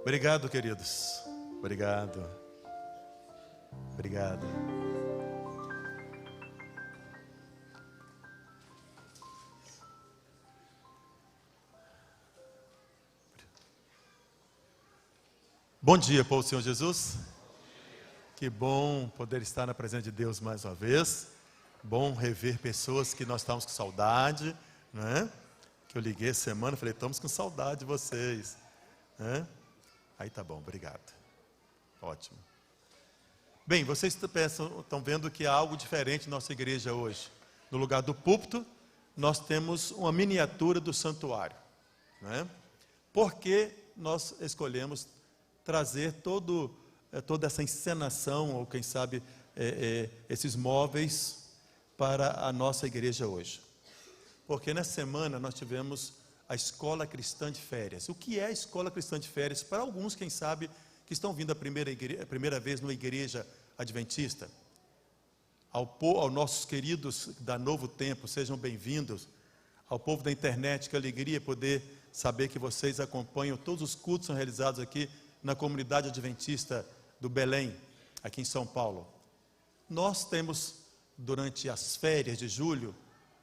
Obrigado, queridos. Obrigado. Obrigado. Bom dia, povo do Senhor Jesus. Que bom poder estar na presença de Deus mais uma vez. Bom rever pessoas que nós estávamos com saudade, né? Que eu liguei essa semana e falei, estamos com saudade de vocês, né? Aí tá bom, obrigado. Ótimo. Bem, vocês estão vendo que há algo diferente na nossa igreja hoje. No lugar do púlpito, nós temos uma miniatura do santuário, né? Por que nós escolhemos trazer toda essa encenação, ou quem sabe, esses móveis para a nossa igreja hoje? Porque nessa semana nós tivemos a Escola Cristã de Férias. O que é a Escola Cristã de Férias? Para alguns, quem sabe, que estão vindo a primeira vez numa igreja adventista. Aos nossos queridos da Novo Tempo, sejam bem-vindos. Ao povo da internet, que alegria poder saber que vocês acompanham todos os cultos que são realizados aqui na comunidade adventista do Belém, aqui em São Paulo. Nós temos, durante as férias de julho,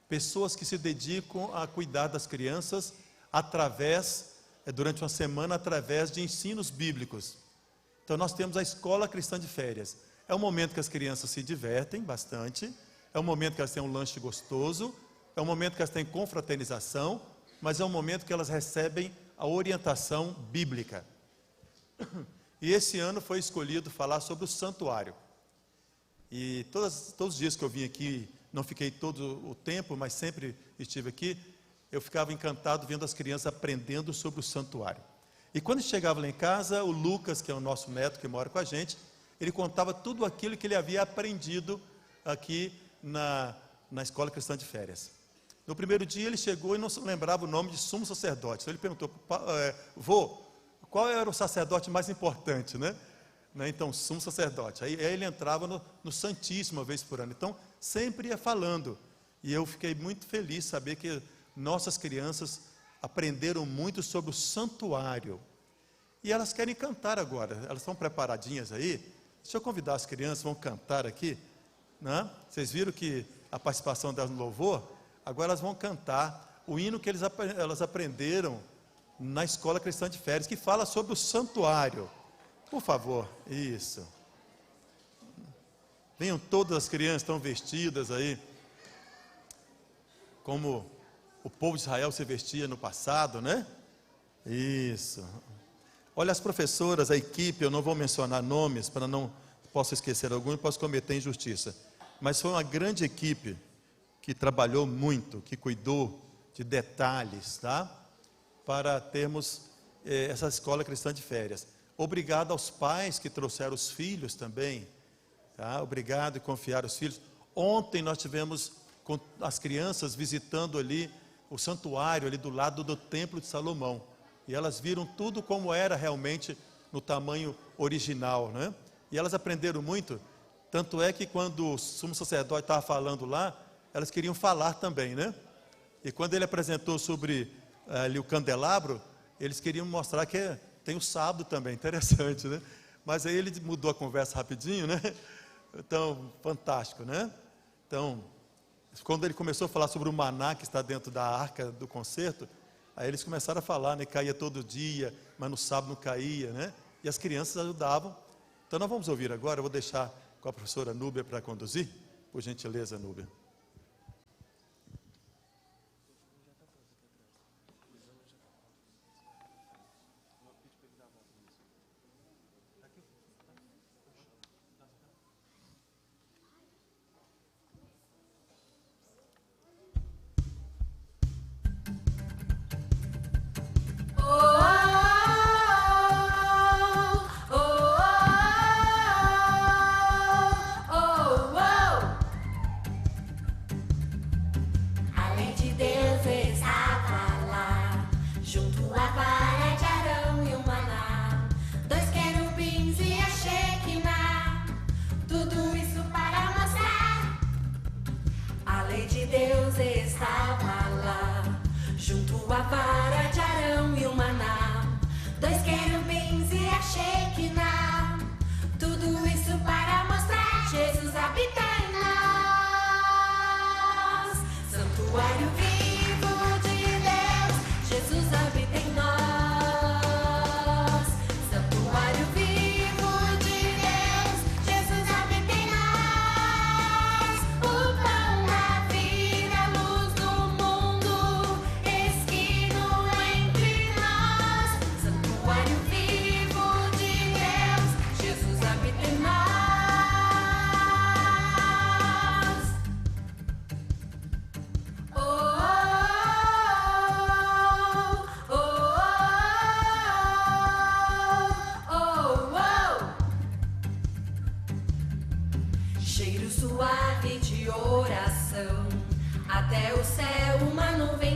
pessoas que se dedicam a cuidar das crianças durante uma semana, através de ensinos bíblicos. Então nós temos a Escola Cristã de Férias. É um momento que as crianças se divertem bastante, é um momento que elas têm um lanche gostoso, é um momento que elas têm confraternização, mas é um momento que elas recebem a orientação bíblica. E esse ano foi escolhido falar sobre o santuário. E todos os dias que eu vim aqui, não fiquei todo o tempo, mas sempre estive aqui, eu ficava encantado vendo as crianças aprendendo sobre o santuário. E quando chegava lá em casa, o Lucas, que é o nosso neto que mora com a gente, ele contava tudo aquilo que ele havia aprendido aqui na Escola Cristã de Férias. No primeiro dia ele chegou e não se lembrava o nome de sumo sacerdote. Então ele perguntou, vô, qual era o sacerdote mais importante, né? Então, sumo sacerdote. Aí ele entrava no Santíssimo uma vez por ano. Então, sempre ia falando. E eu fiquei muito feliz de saber que nossas crianças aprenderam muito sobre o santuário. E elas querem cantar agora. Elas estão preparadinhas aí? Deixa eu convidar as crianças, vão cantar aqui, né? Vocês viram que a participação delas no louvor? Agora elas vão cantar o hino que elas aprenderam na Escola Cristã de Férias, que fala sobre o santuário. Por favor, isso. Venham todas as crianças, estão vestidas aí, como o povo de Israel se vestia no passado, né? Isso. Olha, as professoras, a equipe, eu não vou mencionar nomes, para não posso esquecer algum e posso cometer injustiça. Mas foi uma grande equipe que trabalhou muito, que cuidou de detalhes, tá? Para termos essa Escola Cristã de Férias. Obrigado aos pais que trouxeram os filhos também, tá? Obrigado e confiaram os filhos. Ontem nós tivemos com as crianças visitando ali o santuário, ali do lado do Templo de Salomão. E elas viram tudo como era realmente no tamanho original, né? E elas aprenderam muito, tanto é que quando o sumo sacerdote estava falando lá, elas queriam falar também, né? E quando ele apresentou sobre ali o candelabro, eles queriam mostrar que tem o sábado também, interessante, né? Mas aí ele mudou a conversa rapidinho, né? Então, fantástico, né? Então, quando ele começou a falar sobre o maná que está dentro da arca do concerto, aí eles começaram a falar, né? Caía todo dia, mas no sábado não caía, né? E as crianças ajudavam. Então nós vamos ouvir agora, eu vou deixar com a professora Núbia para conduzir. Por gentileza, Núbia.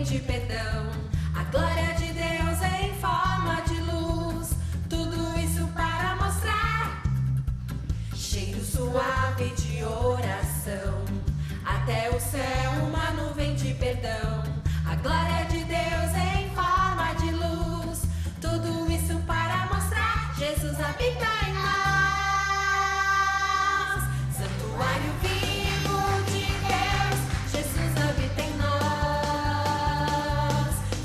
de perdão, a glória de Deus em forma de luz, tudo isso para mostrar cheiro suave de oração, até o céu uma nuvem de perdão, a glória de Deus em forma de luz, tudo isso para mostrar Jesus habita em nós, santuário vivo de Deus, Jesus habita em nós,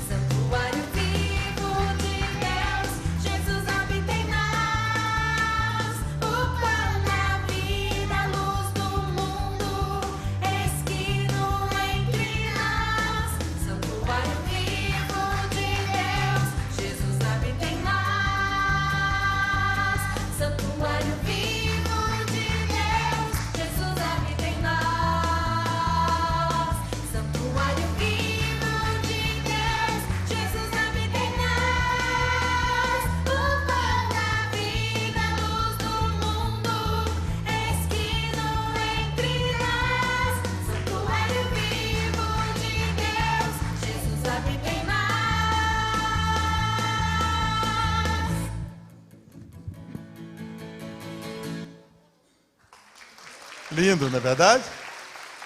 santuário vivo de Deus, Jesus habita em nós, o pão da vida, a luz do mundo, esquino entre nós, santuário vivo de Deus, Jesus habita em nós, santuário vivo de Deus, Jesus habita em nós, santuário vivo de Deus, Jesus habita em nós, o pão da vida, a luz do mundo, esquino entre nós, santuário vivo de Deus, Jesus habita em nós. Lindo, não é verdade?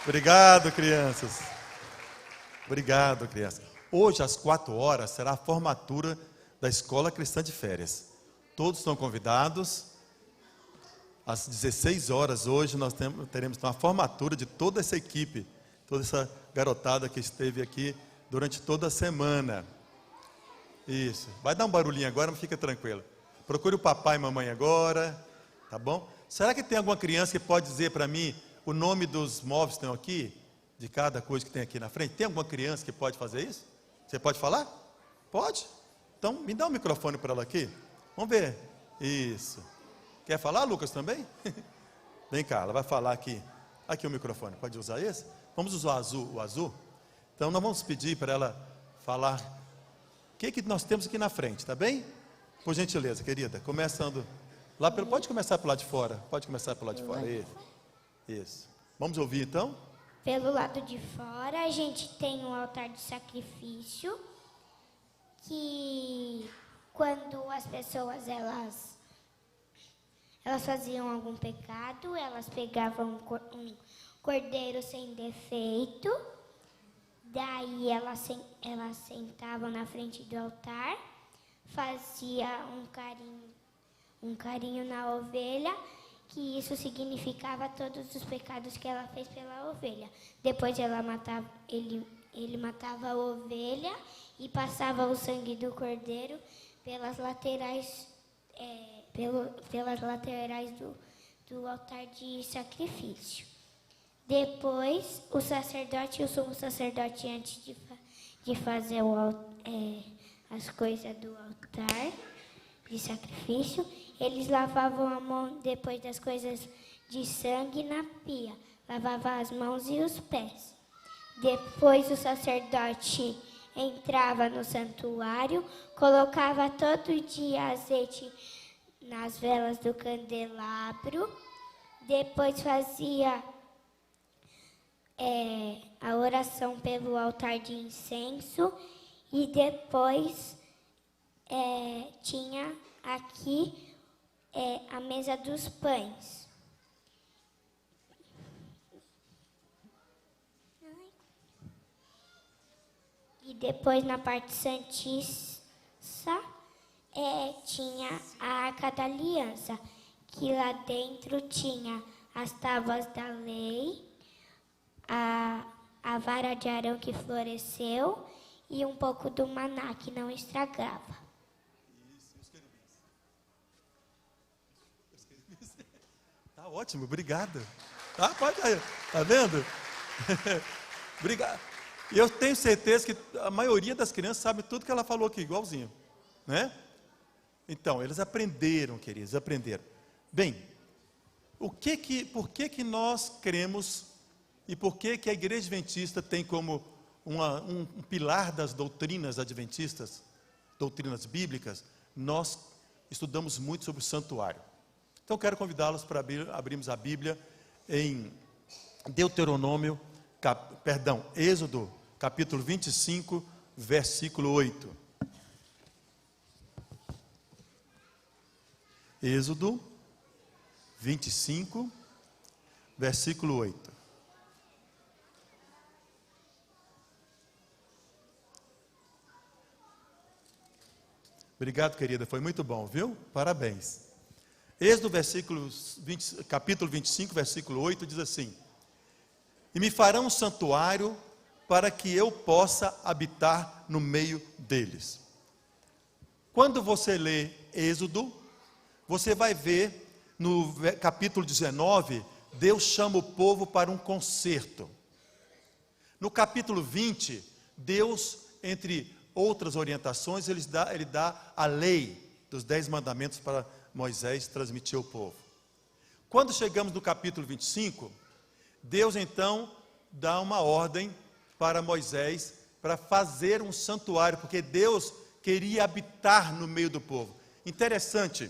Obrigado, crianças. Obrigado, crianças. Hoje, às 4 horas, será a formatura da Escola Cristã de Férias. Todos estão convidados. Às 16 horas, hoje, nós teremos uma formatura de toda essa equipe, toda essa garotada que esteve aqui durante toda a semana. Isso. Vai dar um barulhinho agora, mas fica tranquilo. Procure o papai e mamãe agora, tá bom? Será que tem alguma criança que pode dizer para mim o nome dos móveis que estão aqui? De cada coisa que tem aqui na frente? Tem alguma criança que pode fazer isso? Você pode falar? Pode? Então, me dá um microfone para ela aqui. Vamos ver. Isso. Quer falar, Lucas, também? Vem cá, ela vai falar aqui. Aqui o microfone. Pode usar esse? Vamos usar o azul? Então, nós vamos pedir para ela falar o que nós temos aqui na frente, tá bem? Por gentileza, querida. Começando lá pelo... Pode começar pelo lado de fora. Pode começar pelo lado de fora. Isso. Vamos ouvir, então? Pelo lado de fora, a gente tem um altar de sacrifício, que quando as pessoas elas faziam algum pecado, elas pegavam um cordeiro sem defeito, daí elas sentavam na frente do altar, fazia um carinho na ovelha, que isso significava todos os pecados que ela fez pela ovelha. Depois ele matava a ovelha e passava o sangue do cordeiro pelas laterais, do altar de sacrifício. Depois, o sacerdote e o sumo sacerdote, antes de fazer as coisas do altar de sacrifício, eles lavavam a mão depois das coisas de sangue na pia. Lavava as mãos e os pés. Depois o sacerdote entrava no santuário, colocava todo dia azeite nas velas do candelabro. Depois fazia a oração pelo altar de incenso. E depois tinha aqui a mesa dos pães. E depois na parte santíssima tinha a Arca da Aliança, que lá dentro tinha as tábuas da lei, a vara de Arão que floresceu e um pouco do maná que não estragava. Tá ótimo, obrigado. Pode aí, tá vendo? Obrigado. E eu tenho certeza que a maioria das crianças sabe tudo que ela falou aqui, igualzinho, né? Então, eles aprenderam, queridos, aprenderam. Bem, por que nós cremos e por que a Igreja Adventista tem como um pilar das doutrinas adventistas, doutrinas bíblicas? Nós estudamos muito sobre o santuário. Então, quero convidá-los para abrirmos a Bíblia em Êxodo, capítulo 25, versículo 8. Êxodo 25, versículo 8. Obrigado, querida, foi muito bom, viu? Parabéns. Êxodo capítulo 25, versículo 8, diz assim: E me farão um santuário para que eu possa habitar no meio deles. Quando você lê Êxodo, você vai ver no capítulo 19, Deus chama o povo para um concerto. No capítulo 20, Deus, entre outras orientações, ele dá a lei dos 10 mandamentos para Moisés transmitir ao povo. Quando chegamos no capítulo 25, Deus então dá uma ordem para Moisés para fazer um santuário, porque Deus queria habitar no meio do povo. Interessante,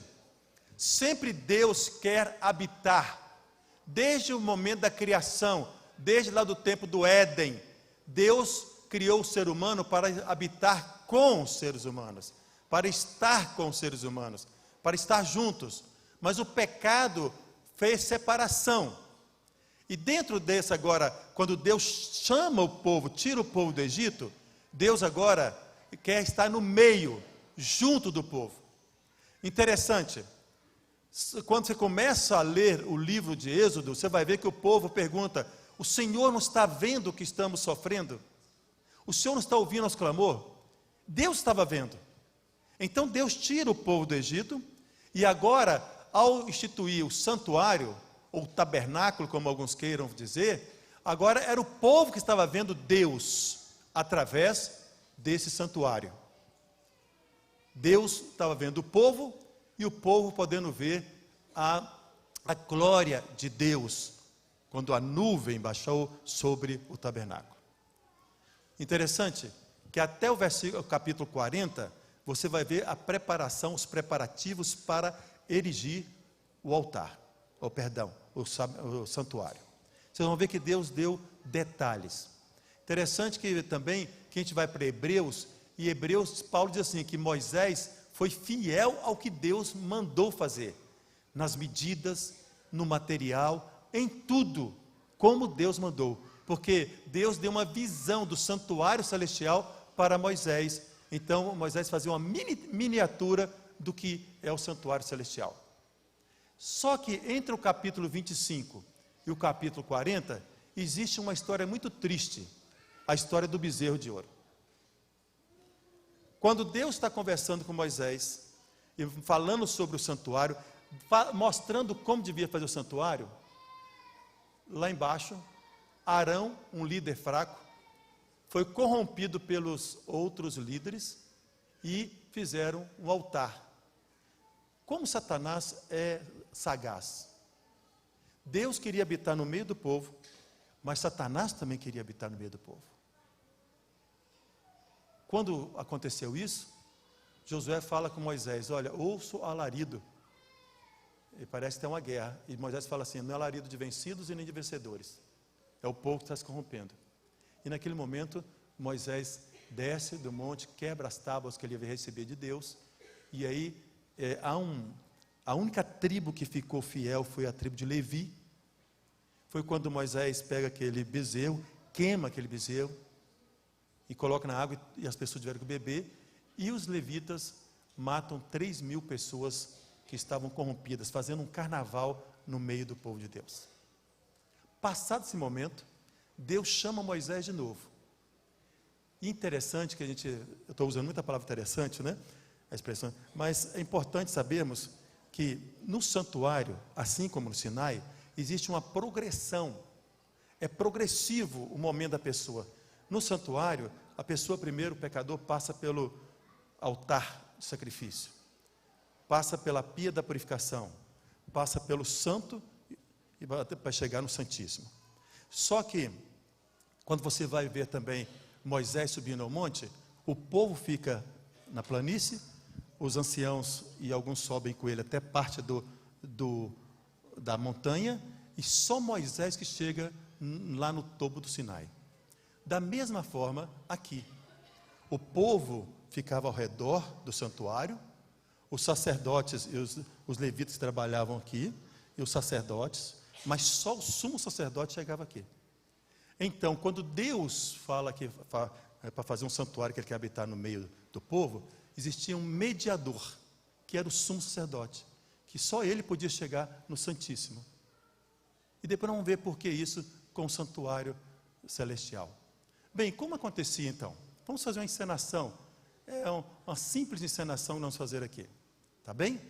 sempre Deus quer habitar, desde o momento da criação, desde lá do tempo do Éden, Deus criou o ser humano para habitar com os seres humanos, para estar com os seres humanos, para estar juntos, mas o pecado fez separação, e dentro desse agora, quando Deus chama o povo, tira o povo do Egito, Deus agora quer estar no meio, junto do povo. Interessante, quando você começa a ler o livro de Êxodo, você vai ver que o povo pergunta: o Senhor não está vendo o que estamos sofrendo? O Senhor não está ouvindo nosso clamor? Deus estava vendo. Então Deus tira o povo do Egito, e agora, ao instituir o santuário, ou tabernáculo, como alguns queiram dizer, agora era o povo que estava vendo Deus, através desse santuário. Deus estava vendo o povo, e o povo podendo ver a glória de Deus, quando a nuvem baixou sobre o tabernáculo. Interessante, que até o capítulo 40, você vai ver a preparação, os preparativos para erigir o altar, o santuário. Vocês vão ver que Deus deu detalhes. Interessante que também, que a gente vai para Hebreus, e Hebreus, Paulo diz assim, que Moisés foi fiel ao que Deus mandou fazer, nas medidas, no material, em tudo, como Deus mandou, porque Deus deu uma visão do santuário celestial para Moisés. Então Moisés fazia uma miniatura do que é o santuário celestial. Só que entre o capítulo 25 e o capítulo 40, existe uma história muito triste, a história do bezerro de ouro. Quando Deus está conversando com Moisés, e falando sobre o santuário, mostrando como devia fazer o santuário, lá embaixo, Arão, um líder fraco, foi corrompido pelos outros líderes e fizeram um altar. Como Satanás é sagaz. Deus queria habitar no meio do povo, mas Satanás também queria habitar no meio do povo. Quando aconteceu isso, Josué fala com Moisés: olha, ouço alarido, e parece que tem uma guerra, e Moisés fala assim: não é alarido de vencidos e nem de vencedores, é o povo que está se corrompendo. E naquele momento, Moisés desce do monte, quebra as tábuas que ele ia receber de Deus, e aí a única tribo que ficou fiel foi a tribo de Levi. Foi quando Moisés pega aquele bezerro, queima aquele bezerro, e coloca na água, e as pessoas tiveram que beber, e os levitas matam 3.000 pessoas que estavam corrompidas, fazendo um carnaval no meio do povo de Deus. Passado esse momento, Deus chama Moisés de novo. E interessante que eu estou usando muita palavra interessante, né? A expressão, mas é importante sabermos que no santuário, assim como no Sinai, existe uma progressão. É progressivo o momento da pessoa. No santuário, a pessoa primeiro, o pecador, passa pelo altar de sacrifício, passa pela pia da purificação, passa pelo santo e para chegar no santíssimo. Só que, quando você vai ver também Moisés subindo ao monte, o povo fica na planície, os anciãos e alguns sobem com ele até parte da montanha, e só Moisés que chega lá no topo do Sinai. Da mesma forma, aqui. O povo ficava ao redor do santuário, os sacerdotes e os levitas que trabalhavam aqui, e os sacerdotes, mas só o sumo sacerdote chegava aqui. Então, quando Deus fala que para fazer um santuário que ele quer habitar no meio do povo, existia um mediador, que era o sumo sacerdote, que só ele podia chegar no Santíssimo. E depois vamos ver por que isso com o santuário celestial. Bem, como acontecia então? Vamos fazer uma encenação. É uma simples encenação que nós vamos fazer aqui. Tá bem?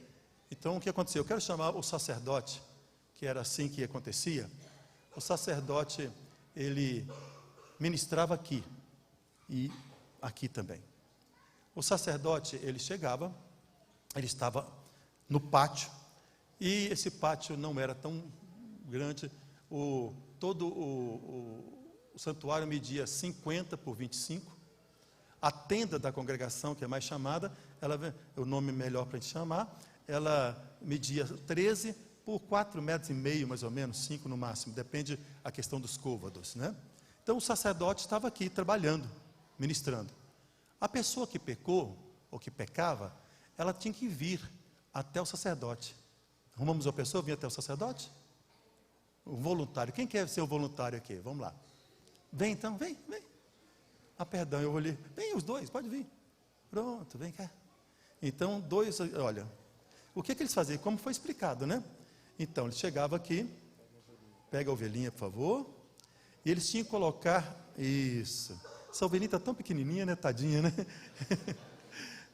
Então, o que aconteceu? Eu quero chamar o sacerdote, que era assim que acontecia. O sacerdote, ele ministrava aqui e aqui também. O sacerdote, ele chegava, ele estava no pátio, e esse pátio não era tão grande, todo o santuário media 50 por 25, a tenda da congregação, que é mais chamada, o nome melhor para a gente chamar, ela media 13 por 4,5 metros, mais ou menos, 5 no máximo, depende a questão dos côvados, né? Então o sacerdote estava aqui trabalhando, ministrando. A pessoa que pecou, ou que pecava, ela tinha que vir até o sacerdote. Arrumamos uma pessoa, vir até o sacerdote? Um voluntário. Quem quer ser o voluntário aqui? Vamos lá. Vem então, vem. Ah, perdão, eu olhei. Vem os dois, pode vir. Pronto, vem cá. Então, dois, olha. O que eles faziam? Como foi explicado, né? Então, eles chegavam aqui. Pega a ovelhinha, por favor. E eles tinham que colocar, isso. Essa ovelhinha está tão pequenininha, né? Tadinha, né?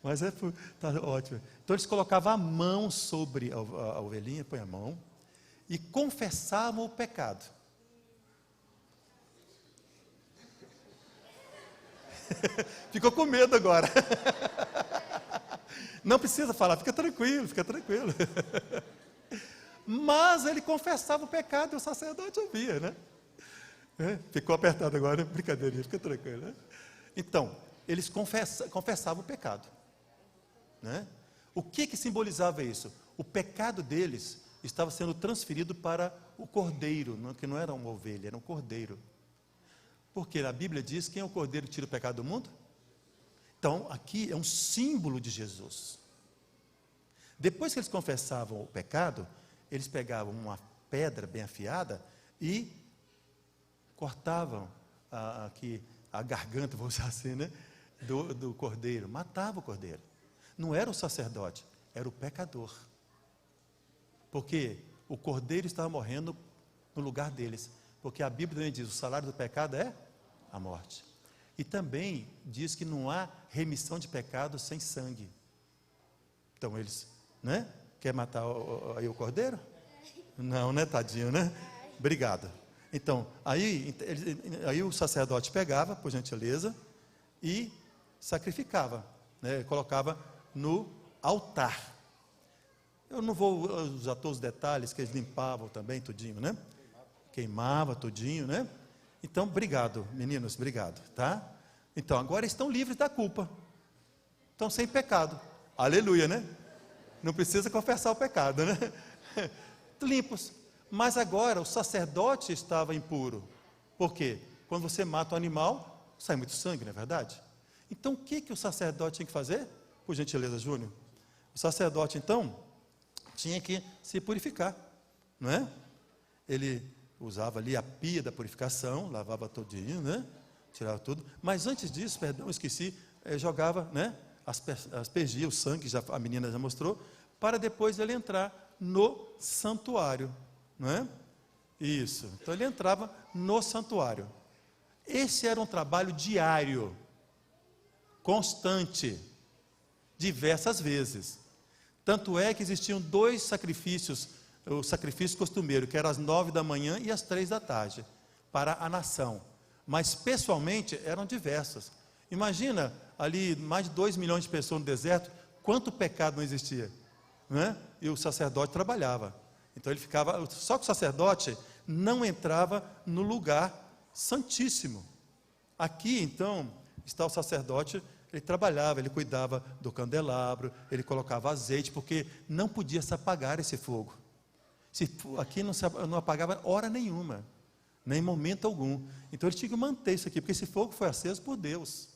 Mas tá ótimo. Então, eles colocavam a mão sobre a ovelhinha, põe a mão, e confessavam o pecado. Ficou com medo agora. Não precisa falar, fica tranquilo. Mas ele confessava o pecado e o sacerdote ouvia, né? Ficou apertado agora, brincadeirinha, fica tranquilo, né? Então, eles confessavam o pecado, né? O que simbolizava isso? O pecado deles estava sendo transferido para o cordeiro, que não era uma ovelha, era um cordeiro. Porque a Bíblia diz: quem é o cordeiro que tira o pecado do mundo? Então, aqui é um símbolo de Jesus. Depois que eles confessavam o pecado, eles pegavam uma pedra bem afiada e cortavam aqui a garganta, vou usar assim, né? Do cordeiro, matava o cordeiro. Não era o sacerdote, era o pecador. Porque o cordeiro estava morrendo no lugar deles. Porque a Bíblia também diz: o salário do pecado é a morte. E também diz que não há remissão de pecado sem sangue. Então eles, né? Quer matar aí o cordeiro? Não, né, tadinho, né? Obrigado. Então, aí o sacerdote pegava, por gentileza, e sacrificava, né? Colocava no altar. Eu não vou usar todos os detalhes, que eles limpavam também tudinho, né? Queimava tudinho, né? Então, obrigado, meninos, obrigado, tá? Então, agora estão livres da culpa. Estão sem pecado. Aleluia, né? Não precisa confessar o pecado, né? Limpos. Mas agora o sacerdote estava impuro. Por quê? Quando você mata um animal, sai muito sangue, não é verdade? Então, o que o sacerdote tinha que fazer? Por gentileza, Júnior. O sacerdote, então, tinha que se purificar, não é? Ele usava ali a pia da purificação, lavava todinho, né? Tirava tudo. Mas antes disso, perdão, esqueci, jogava, né? Aspergia o sangue, a menina já mostrou, para depois ele entrar no santuário, não é? Isso. Então ele entrava no santuário. Esse era um trabalho diário, constante, diversas vezes. Tanto é que existiam 2 sacrifícios, o sacrifício costumeiro, que era às 9 da manhã e às 3 da tarde, para a nação. Mas pessoalmente eram diversas. Imagina ali mais de 2 milhões de pessoas no deserto, quanto pecado não existia, né? E o sacerdote trabalhava. Então ele ficava, só que o sacerdote não entrava no lugar santíssimo. Aqui então está o sacerdote. Ele trabalhava, ele cuidava do candelabro, ele colocava azeite, porque não podia se apagar esse fogo. Aqui não apagava hora nenhuma. nem momento algum. Então ele tinha que manter isso aqui, porque esse fogo foi aceso por Deus,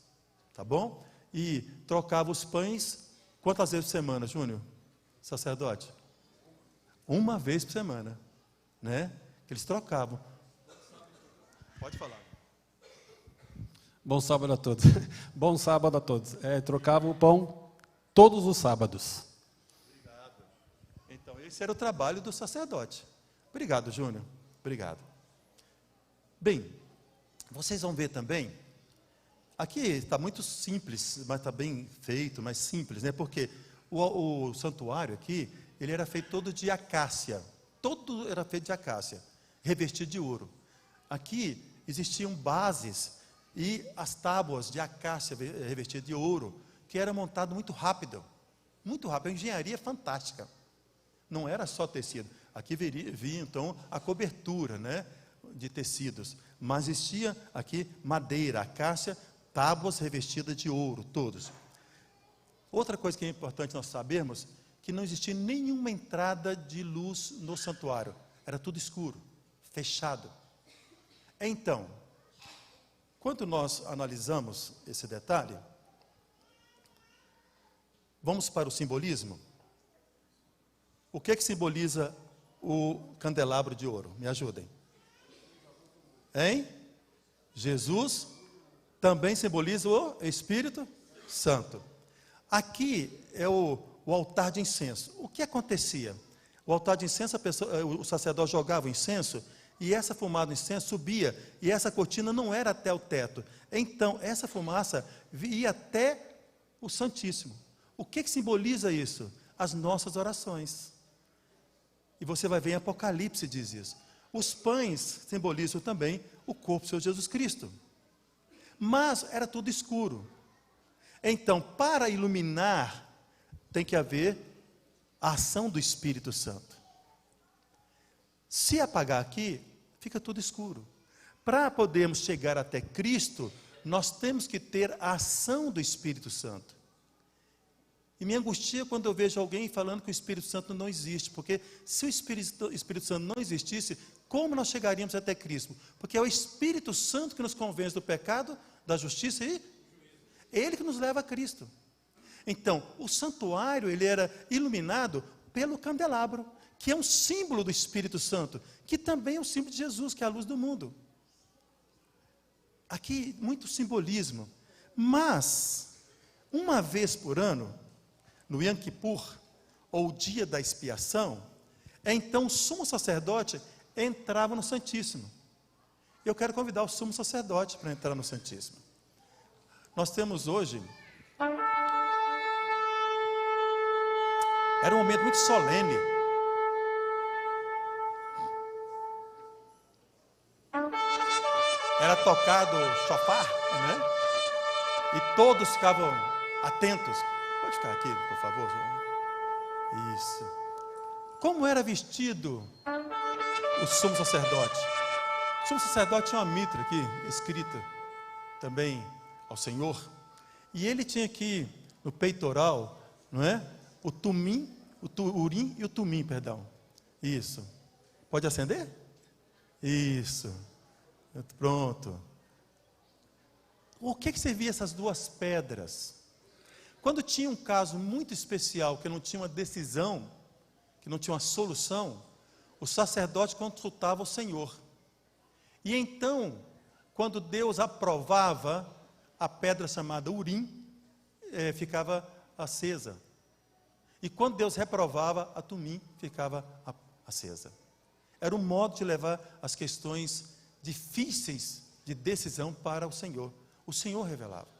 tá bom? E trocava os pães, quantas vezes por semana, Júnior? Sacerdote? Uma vez por semana, né? Eles trocavam. Pode falar. Bom sábado a todos. Bom sábado a todos. Trocava o pão todos os sábados. Obrigado. Então, esse era o trabalho do sacerdote. Obrigado, Júnior. Obrigado. Bem, vocês vão ver também, aqui está muito simples, mas está bem feito, mas simples, né? Porque o santuário aqui, ele era feito todo de acácia. Todo era feito de acácia, revestido de ouro. Aqui existiam bases e as tábuas de acácia revestidas de ouro, que era montado muito rápido, a engenharia fantástica. Não era só tecido. Aqui via então a cobertura, né, de tecidos, mas existia aqui madeira, acácia, tábuas revestidas de ouro, todos. Outra coisa que é importante nós sabermos, que não existia nenhuma entrada de luz no santuário, era tudo escuro, fechado. Então, quando nós analisamos esse detalhe, vamos para o simbolismo. O que simboliza o candelabro de ouro? Me ajudem. Hein? Jesus também simboliza o Espírito Santo. Aqui é o altar de incenso. O que acontecia? O altar de incenso, o sacerdote jogava o incenso, e essa fumaça do incenso subia, e essa cortina não era até o teto. Então, essa fumaça ia até o Santíssimo. O que simboliza isso? As nossas orações. E você vai ver em Apocalipse diz isso. Os pães simbolizam também o corpo do Senhor Jesus Cristo. Mas era tudo escuro. Então, para iluminar, tem que haver a ação do Espírito Santo. Se apagar aqui, fica tudo escuro. Para podermos chegar até Cristo, nós temos que ter a ação do Espírito Santo. E me angustia quando eu vejo alguém falando que o Espírito Santo não existe, porque se o Espírito Santo não existisse, como nós chegaríamos até Cristo? Porque é o Espírito Santo que nos convence do pecado, da justiça e ele que nos leva a Cristo. Então, o santuário, ele era iluminado pelo candelabro, que é um símbolo do Espírito Santo, que também é um símbolo de Jesus, que é a luz do mundo. Aqui, muito simbolismo. Mas, uma vez por ano, no Yom Kippur, ou dia da expiação, então o sumo sacerdote entrava no Santíssimo. Eu quero convidar o sumo sacerdote para entrar no Santíssimo. Nós temos hoje, era um momento muito solene. Era tocado shofar, né? E todos ficavam atentos. Pode ficar aqui, por favor. Isso. Como era vestido o sumo sacerdote? O sumo sacerdote tinha uma mitra aqui, escrita também ao Senhor. E ele tinha aqui no peitoral, não é? O tumim, o urim e o tumim, perdão. Isso. Pode acender? Isso. Pronto. O que servia essas duas pedras? Quando tinha um caso muito especial, que não tinha uma decisão, que não tinha uma solução, o sacerdote consultava o Senhor. E então, quando Deus aprovava, a pedra chamada urim ficava acesa. E quando Deus reprovava, a tumim ficava acesa. Era um modo de levar as questões difíceis de decisão para o Senhor. O Senhor revelava.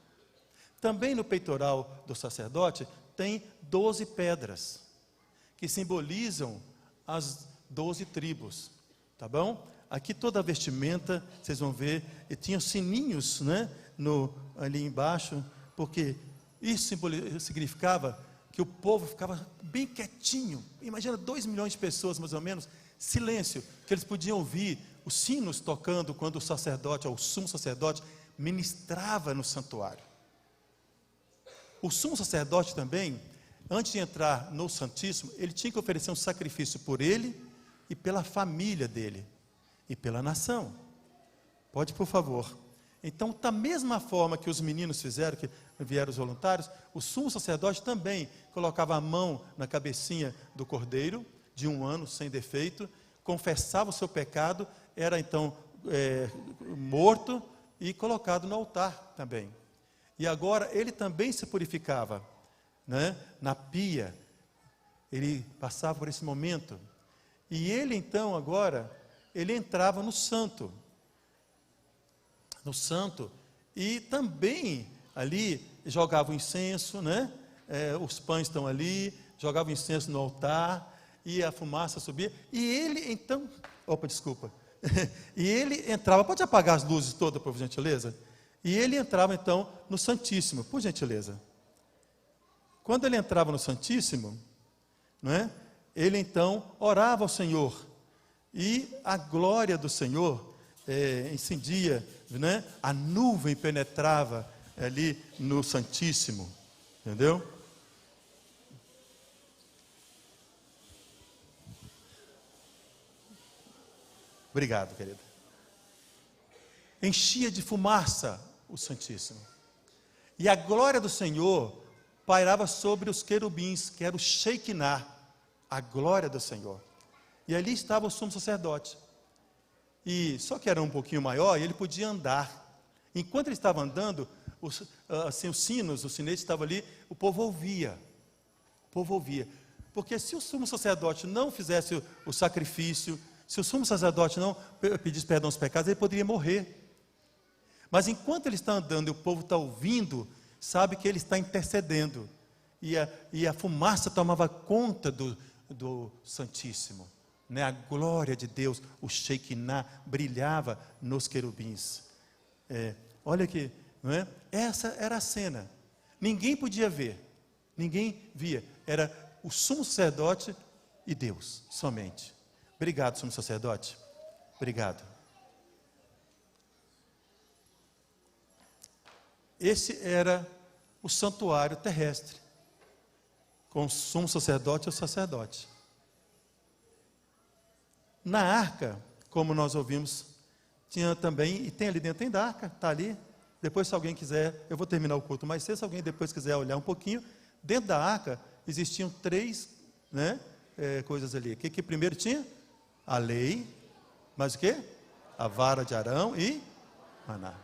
Também no peitoral do sacerdote tem 12 pedras, que simbolizam as 12 tribos, tá bom? Aqui toda a vestimenta, vocês vão ver, e tinha sininhos, né, ali embaixo, porque isso significava que o povo ficava bem quietinho. Imagina 2 milhões de pessoas, mais ou menos, silêncio, que eles podiam ouvir os sinos tocando quando o sacerdote, ou o sumo sacerdote, ministrava no santuário. O sumo sacerdote também, antes de entrar no Santíssimo, ele tinha que oferecer um sacrifício por ele e pela família dele e pela nação. Pode, por favor. Então, da mesma forma que os meninos fizeram, que vieram os voluntários, o sumo sacerdote também colocava a mão na cabecinha do cordeiro, de 1 ano, sem defeito, confessava o seu pecado, era então morto e colocado no altar também. E agora ele também se purificava, né, na pia, ele passava por esse momento. E ele então agora, ele entrava no santo, e também ali jogava o incenso, né? Os pães estão ali, jogava o incenso no altar, e a fumaça subia, e ele então, e ele entrava, pode apagar as luzes todas, por gentileza? E ele entrava então no Santíssimo, por gentileza. Quando ele entrava no Santíssimo, não é? Ele então orava ao Senhor, e a glória do Senhor incendia, né? A nuvem penetrava ali no Santíssimo, entendeu? Obrigado, querida. Enchia de fumaça o Santíssimo, e a glória do Senhor pairava sobre os querubins, que era o Shekinah, a glória do Senhor. E ali estava o sumo sacerdote. E só que era um pouquinho maior, e ele podia andar. Enquanto ele estava andando, os sinos, os sinetes estavam ali, o povo ouvia. Porque se o sumo sacerdote não fizesse o sacrifício, se o sumo sacerdote não pedisse perdão aos pecados, ele poderia morrer. Mas enquanto ele está andando e o povo está ouvindo, sabe que ele está intercedendo. E a fumaça tomava conta do Santíssimo. Né, a glória de Deus, o Shekinah, brilhava nos querubins. Olha aqui, não é? Essa era a cena. Ninguém podia ver, ninguém via. Era o sumo sacerdote e Deus, somente. Obrigado, sumo sacerdote. Obrigado. Esse era o santuário terrestre, com o sumo sacerdote e o sacerdote. Na arca, como nós ouvimos, tinha também, e tem ali dentro, tem da arca, está ali. Depois, se alguém quiser, eu vou terminar o culto mais cedo, se alguém depois quiser olhar um pouquinho, dentro da arca existiam 3, né, coisas ali. O que primeiro tinha? A lei, mas o que? A vara de Arão e maná.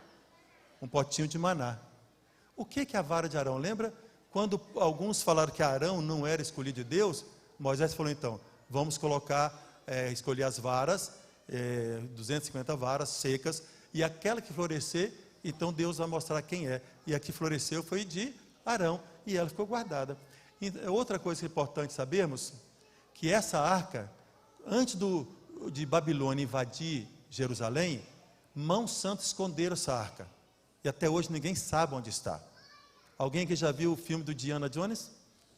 Um potinho de maná. O que é a vara de Arão? Lembra? Quando alguns falaram que Arão não era escolhido de Deus, Moisés falou então, vamos escolher as varas, 250 varas secas, e aquela que florescer, então Deus vai mostrar quem é. E a que floresceu foi de Arão, e ela ficou guardada. E outra coisa que é importante sabermos, que essa arca, antes de Babilônia invadir Jerusalém, mãos santas esconderam essa arca, e até hoje ninguém sabe onde está. Alguém aqui já viu o filme do Indiana Jones?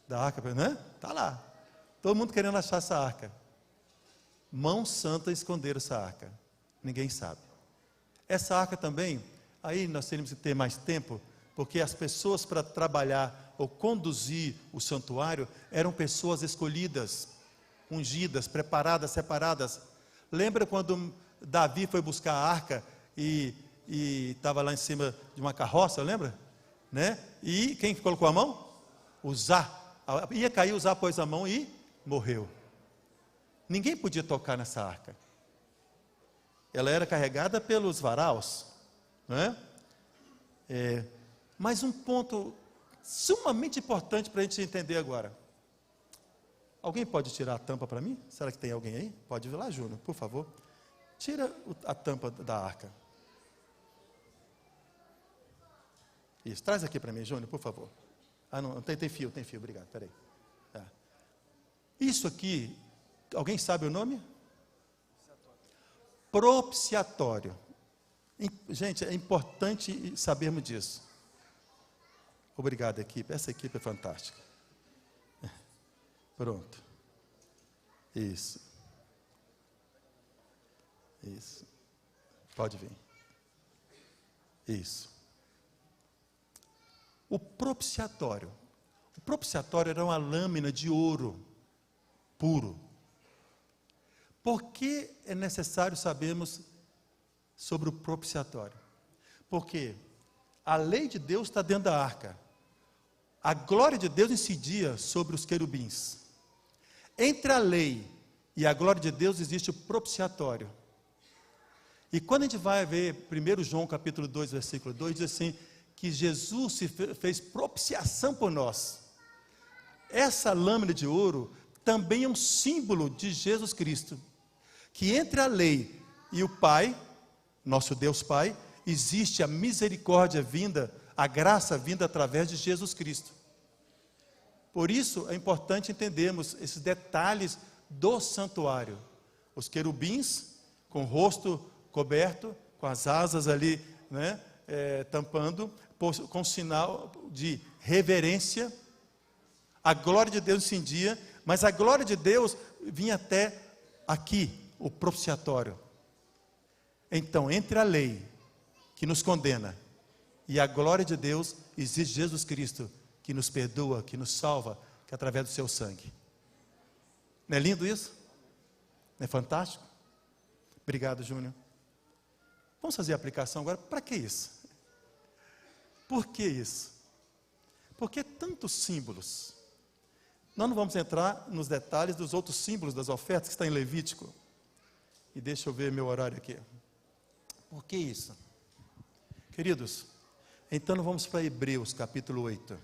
Da arca, né? Está lá, todo mundo querendo achar essa arca. Mãos santas esconderam essa arca, ninguém sabe. Essa arca também, aí nós teríamos que ter mais tempo, porque as pessoas para trabalhar ou conduzir o santuário eram pessoas escolhidas, ungidas, preparadas, separadas. Lembra quando Davi foi buscar a arca e estava lá em cima de uma carroça, lembra? Né? E quem colocou a mão? Uzá. Ia cair, Uzá pôs a mão e morreu. Ninguém podia tocar nessa arca. Ela era carregada pelos varaus, né? Mas um ponto sumamente importante para a gente entender agora. Alguém pode tirar a tampa para mim? Será que tem alguém aí? Pode vir lá, Júnior, por favor. Tira a tampa da arca. Isso, traz aqui para mim, Júnior, por favor. Ah, não, tem fio, obrigado, peraí. Tá. Isso aqui, alguém sabe o nome? Propiciatório. Gente, é importante sabermos disso. Obrigado, equipe. Essa equipe é fantástica. Pronto. Isso. Pode vir. Isso. O propiciatório. O propiciatório era uma lâmina de ouro puro. Por que é necessário sabermos sobre o propiciatório. Porque a lei de Deus está dentro da arca. A glória de Deus incidia sobre os querubins. Entre a lei e a glória de Deus existe o propiciatório. E quando a gente vai ver 1 João capítulo 2, versículo 2, diz assim, que Jesus se fez propiciação por nós. Essa lâmina de ouro também é um símbolo de Jesus Cristo, que entre a lei e o Pai, nosso Deus Pai, existe a misericórdia vinda, a graça vinda através de Jesus Cristo. Por isso é importante entendermos esses detalhes do santuário. Os querubins com o rosto coberto, com as asas ali, né, tampando, com sinal de reverência. A glória de Deus incendia, mas a glória de Deus vinha até aqui, o propiciatório. Então, entre a lei que nos condena e a glória de Deus, existe Jesus Cristo, que nos perdoa, que nos salva, que através do seu sangue. Não é lindo isso? Não é fantástico? Obrigado, Júnior. Vamos fazer a aplicação agora. Para que isso? Por que isso? Porque tantos símbolos. Nós não vamos entrar nos detalhes dos outros símbolos das ofertas que está em Levítico. E deixa eu ver meu horário aqui. Por que isso? Queridos, então vamos para Hebreus capítulo 8.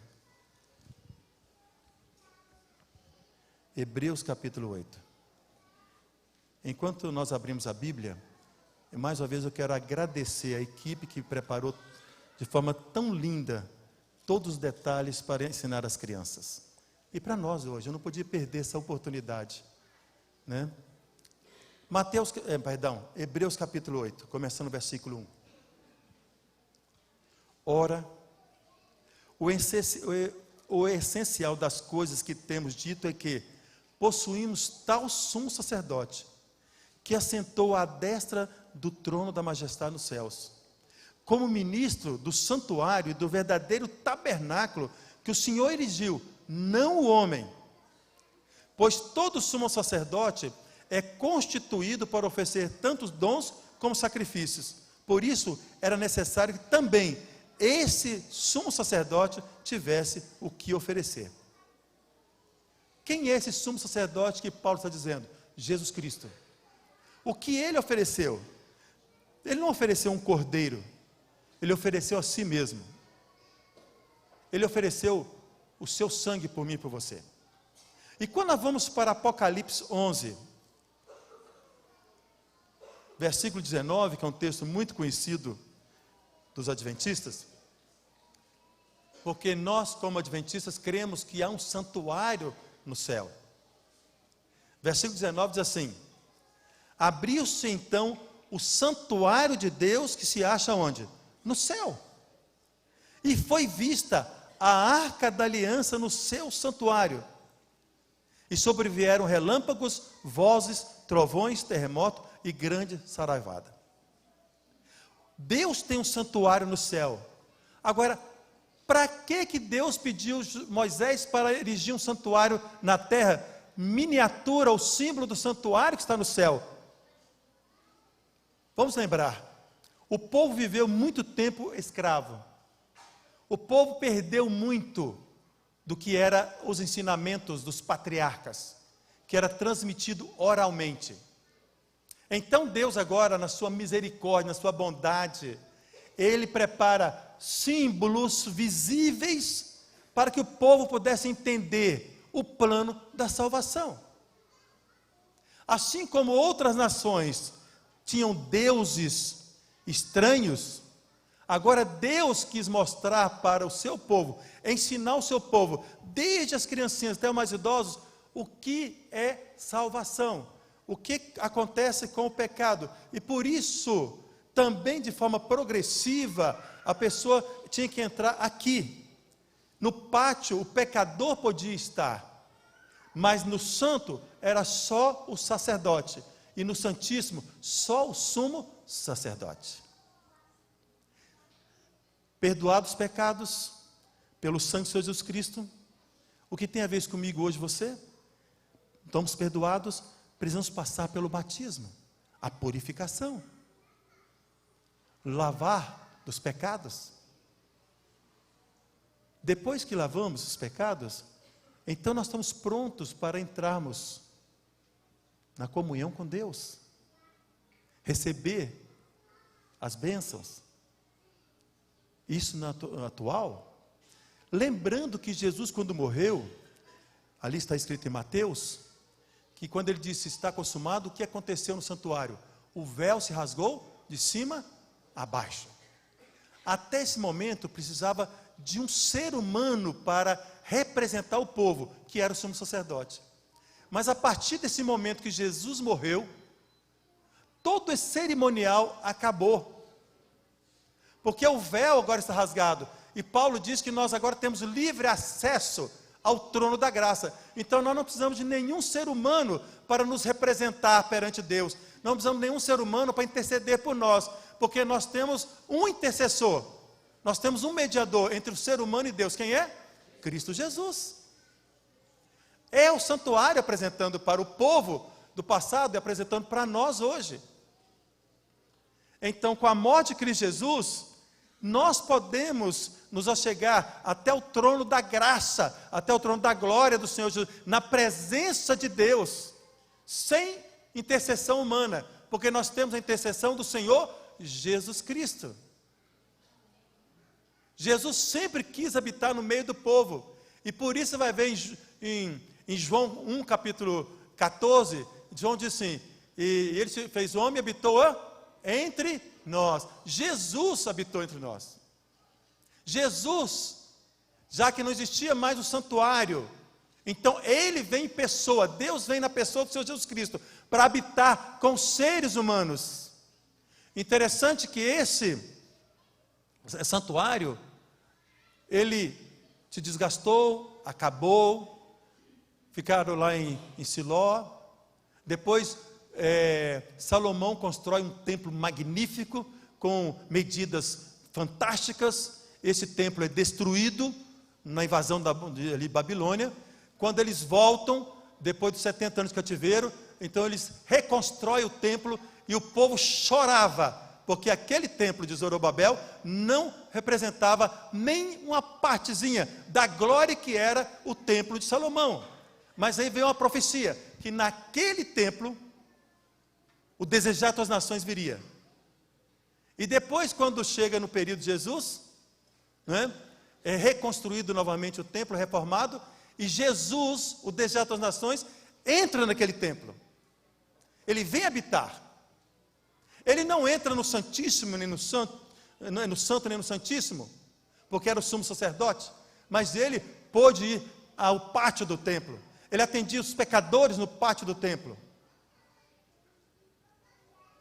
Hebreus capítulo 8. Enquanto nós abrimos a Bíblia, mais uma vez eu quero agradecer a equipe que preparou de forma tão linda todos os detalhes para ensinar as crianças. E para nós hoje, eu não podia perder essa oportunidade, né? Hebreus capítulo 8, começando no versículo 1. Ora, o essencial das coisas que temos dito é que possuímos tal sumo sacerdote, que assentou à destra do trono da majestade nos céus, como ministro do santuário e do verdadeiro tabernáculo que o Senhor erigiu, não o homem. Pois todo sumo sacerdote é constituído para oferecer tantos dons como sacrifícios. Por isso, era necessário que também esse sumo sacerdote tivesse o que oferecer. Quem é esse sumo sacerdote que Paulo está dizendo? Jesus Cristo. O que ele ofereceu? Ele não ofereceu um cordeiro, ele ofereceu a si mesmo. Ele ofereceu o seu sangue por mim e por você. E quando nós vamos para Apocalipse 11, versículo 19, que é um texto muito conhecido dos adventistas, porque nós, como adventistas, cremos que há um santuário no céu. Versículo 19 diz assim: abriu-se então o santuário de Deus, que se acha onde? No céu. E foi vista a arca da aliança no seu santuário. E sobrevieram relâmpagos, vozes, trovões, terremoto e grande saraivada. Deus tem um santuário no céu. Agora, para que Deus pediu Moisés para erigir um santuário na terra? Miniatura, o símbolo do santuário que está no céu. Vamos lembrar, o povo viveu muito tempo escravo. O povo perdeu muito do que eram os ensinamentos dos patriarcas, que era transmitido oralmente. Então Deus agora, na sua misericórdia, na sua bondade, Ele prepara símbolos visíveis para que o povo pudesse entender o plano da salvação. Assim como outras nações tinham deuses estranhos, agora Deus quis mostrar para o seu povo, ensinar o seu povo, desde as criancinhas até os mais idosos, o que é salvação, o que acontece com o pecado. E por isso, também de forma progressiva, a pessoa tinha que entrar aqui. No pátio, o pecador podia estar, mas no santo era só o sacerdote, e no santíssimo, só o sumo sacerdote. Perdoados os pecados pelo sangue de Jesus Cristo. O que tem a ver isso comigo hoje, você? Estamos perdoados, precisamos passar pelo batismo, a purificação. lavar dos pecados. Depois que lavamos os pecados, então nós estamos prontos para entrarmos na comunhão com Deus, receber as bênçãos. Isso na atual. Lembrando que Jesus, quando morreu, ali está escrito em Mateus, que quando ele disse está consumado, o que aconteceu no santuário? O véu se rasgou de cima a baixo. Até esse momento precisava de um ser humano para representar o povo, que era o sumo sacerdote. Mas a partir desse momento que Jesus morreu, todo esse cerimonial acabou. Porque o véu agora está rasgado. E Paulo diz que nós agora temos livre acesso ao trono da graça. Então nós não precisamos de nenhum ser humano para nos representar perante Deus. Não precisamos de nenhum ser humano para interceder por nós. Porque nós temos um intercessor. Nós temos um mediador entre o ser humano e Deus. Quem é? Cristo Jesus. É o santuário apresentando para o povo do passado e apresentando para nós hoje. Então, com a morte de Cristo Jesus, nós podemos nos achegar até o trono da graça, até o trono da glória do Senhor Jesus, na presença de Deus, sem intercessão humana, porque nós temos a intercessão do Senhor Jesus Cristo. Jesus sempre quis habitar no meio do povo, e por isso vai ver em João 1, capítulo 14, João diz assim, e ele se fez homem e habitou entre nós. Jesus habitou entre nós. Jesus, já que não existia mais o santuário, então ele vem em pessoa, Deus vem na pessoa do Senhor Jesus Cristo, para habitar com seres humanos. Interessante que esse santuário, ele se desgastou, acabou, ficaram lá em Siló. Depois Salomão constrói um templo magnífico, com medidas fantásticas. Esse templo é destruído na invasão de Babilônia. Quando eles voltam, depois de 70 anos de cativeiro, então eles reconstroem o templo, e o povo chorava, porque aquele templo de Zorobabel não representava nem uma partezinha da glória que era o templo de Salomão. Mas aí veio uma profecia, que naquele templo, o desejado das nações viria. E depois, quando chega no período de Jesus, é reconstruído novamente o templo, reformado, e Jesus, o desejado das nações, entra naquele templo. Ele vem habitar. Ele não entra no Santíssimo, nem no Santo, no Santo nem no Santíssimo, porque era o sumo sacerdote, mas ele pôde ir ao pátio do templo. Ele atendia os pecadores no pátio do templo.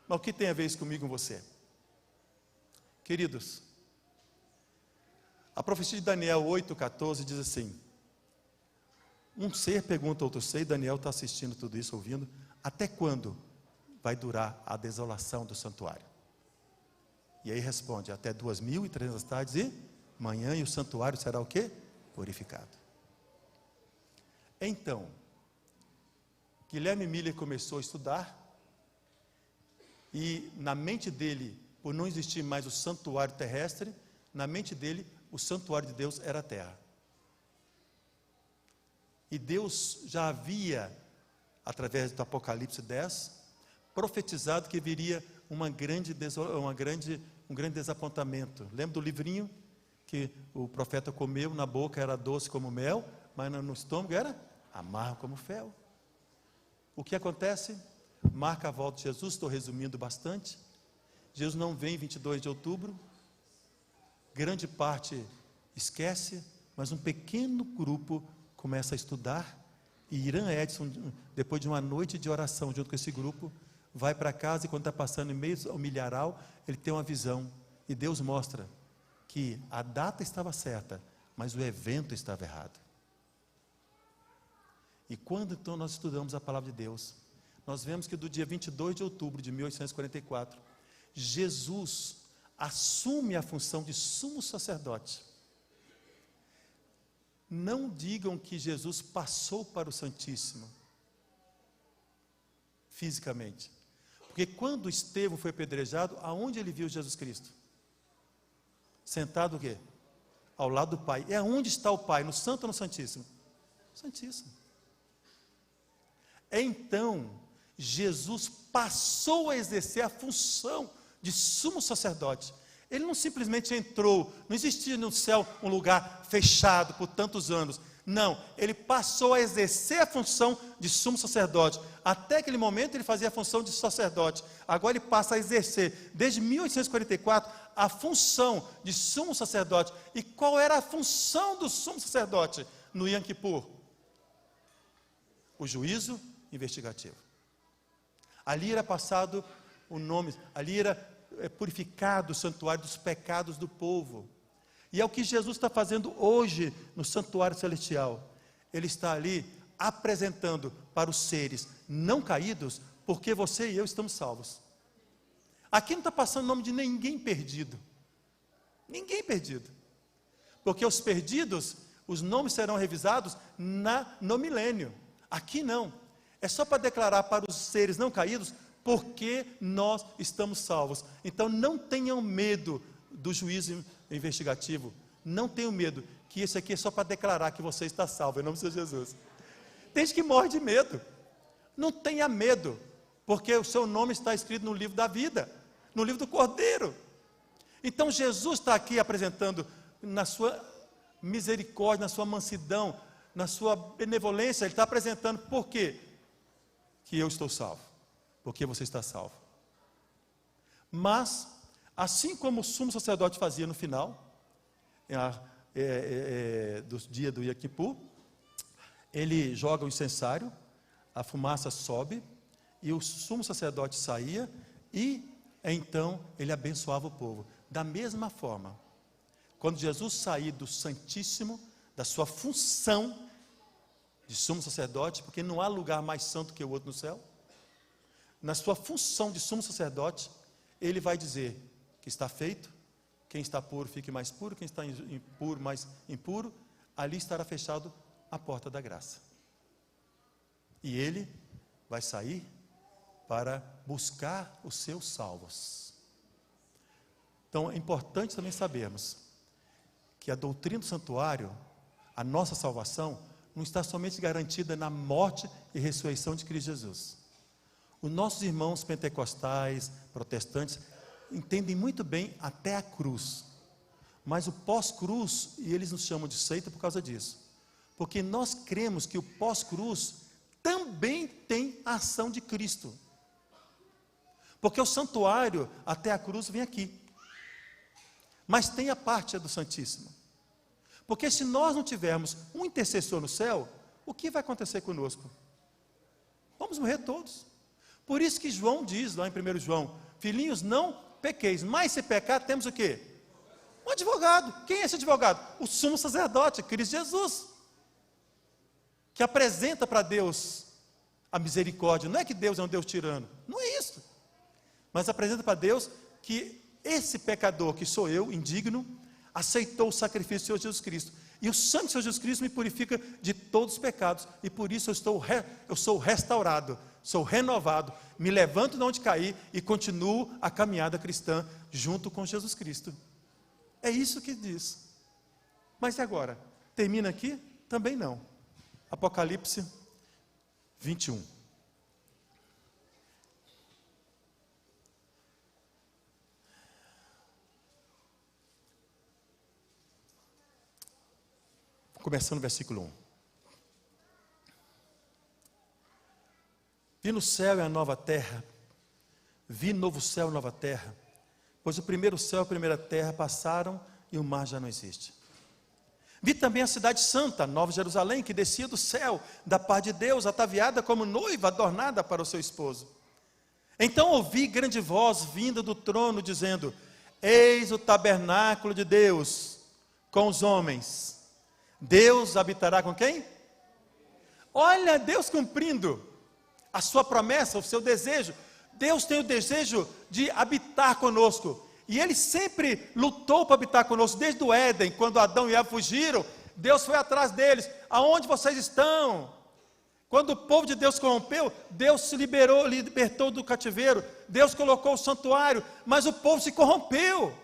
Mas o que tem a ver isso comigo e com você? Queridos, a profecia de Daniel 8,14 diz assim: um ser pergunta a outro ser, e Daniel está assistindo tudo isso, ouvindo, até quando vai durar a desolação do santuário? E aí responde, até 2300 tardes e manhã, e o santuário será o quê? Purificado. Então, Guilherme Miller começou a estudar, e na mente dele, por não existir mais o santuário terrestre, na mente dele, o santuário de Deus era a terra. E Deus já havia, através do Apocalipse 10, profetizado que viria um grande desapontamento. Lembra do livrinho que o profeta comeu? Na boca era doce como mel, mas no estômago era amargo como fel. O que acontece? Marca a volta de Jesus, estou resumindo bastante. Jesus não vem em 22 de outubro, grande parte esquece, mas um pequeno grupo começa a estudar, e Irã Edson, depois de uma noite de oração junto com esse grupo, vai para casa, e quando está passando em meio ao milharal, ele tem uma visão, e Deus mostra que a data estava certa, mas o evento estava errado. E quando então nós estudamos a palavra de Deus, nós vemos que do dia 22 de outubro de 1844, Jesus assume a função de sumo sacerdote. Não digam que Jesus passou para o Santíssimo, fisicamente, Porque quando Estevão foi apedrejado, aonde ele viu Jesus Cristo? Sentado o quê? Ao lado do Pai. É onde está o Pai? No Santo ou no Santíssimo? Santíssimo. Então, Jesus passou a exercer a função de sumo sacerdote. Ele não simplesmente entrou, não existia no céu um lugar fechado por tantos anos. Não, ele passou a exercer a função de sumo sacerdote. Até aquele momento ele fazia a função de sacerdote. Agora ele passa a exercer, desde 1844, a função de sumo sacerdote. E qual era a função do sumo sacerdote no Yom Kippur? O juízo investigativo. Ali era passado o nome, ali era purificado o santuário dos pecados do povo. E é o que Jesus está fazendo hoje no santuário celestial. Ele está ali apresentando para os seres não caídos, porque você e eu estamos salvos. Aqui não está passando o nome de ninguém perdido. Ninguém perdido. Porque os perdidos, os nomes serão revisados no milênio. Aqui não. É só para declarar para os seres não caídos, porque nós estamos salvos. Então não tenham medo do juízo investigativo. Não tenham medo, que isso aqui é só para declarar que você está salvo, em nome de Jesus. Tem gente que morre de medo. Não tenha medo, porque o seu nome está escrito no livro da vida, no livro do Cordeiro. Então Jesus está aqui apresentando na sua misericórdia, na sua mansidão, na sua benevolência, Ele está apresentando por quê? Que eu estou salvo, porque você está salvo. Mas, assim como o sumo sacerdote fazia no final do dia do Yom Kippur, ele joga o incensário, a fumaça sobe, e o sumo sacerdote saía, e então ele abençoava o povo. Da mesma forma, quando Jesus sair do Santíssimo, da sua função de sumo sacerdote, porque não há lugar mais santo que o outro no céu, na sua função de sumo sacerdote, ele vai dizer que está feito, quem está puro fique mais puro, quem está impuro mais impuro, ali estará fechado a porta da graça. E ele vai sair para buscar os seus salvos. Então é importante também sabermos que a doutrina do santuário, a nossa salvação, não está somente garantida na morte e ressurreição de Cristo Jesus. Os nossos irmãos pentecostais, protestantes, entendem muito bem até a cruz. Mas o pós-cruz, e eles nos chamam de seita por causa disso. Porque nós cremos que o pós-cruz também tem a ação de Cristo. Porque o santuário até a cruz vem aqui. Mas tem a parte do Santíssimo. Porque se nós não tivermos um intercessor no céu, o que vai acontecer conosco? Vamos morrer todos. Por isso que João diz lá em 1 João, filhinhos, não pequeis, mas se pecar, temos o quê? Um advogado. Quem é esse advogado? O sumo sacerdote, Cristo Jesus, que apresenta para Deus a misericórdia. Não é que Deus é um Deus tirano, não é isso, mas apresenta para Deus que esse pecador, que sou eu, indigno, aceitou o sacrifício do Senhor Jesus Cristo, e o sangue do Senhor Jesus Cristo me purifica de todos os pecados, e por isso eu sou restaurado, sou renovado, me levanto de onde caí e continuo a caminhada cristã junto com Jesus Cristo. É isso que diz. Mas e agora? Termina aqui? Também não. Apocalipse 21. Começando o versículo 1. Vi no céu e a nova terra, vi novo céu e nova terra, pois o primeiro céu e a primeira terra passaram e o mar já não existe. Vi também a cidade santa, Nova Jerusalém, que descia do céu, da parte de Deus, ataviada como noiva adornada para o seu esposo. Então ouvi grande voz vinda do trono, dizendo: eis o tabernáculo de Deus com os homens. Deus habitará com quem? Olha, Deus cumprindo a sua promessa, o seu desejo. Deus tem o desejo de habitar conosco, e Ele sempre lutou para habitar conosco, desde o Éden, quando Adão e Eva fugiram, Deus foi atrás deles: aonde vocês estão? Quando o povo de Deus corrompeu, Deus se libertou do cativeiro, Deus colocou o santuário, mas o povo se corrompeu.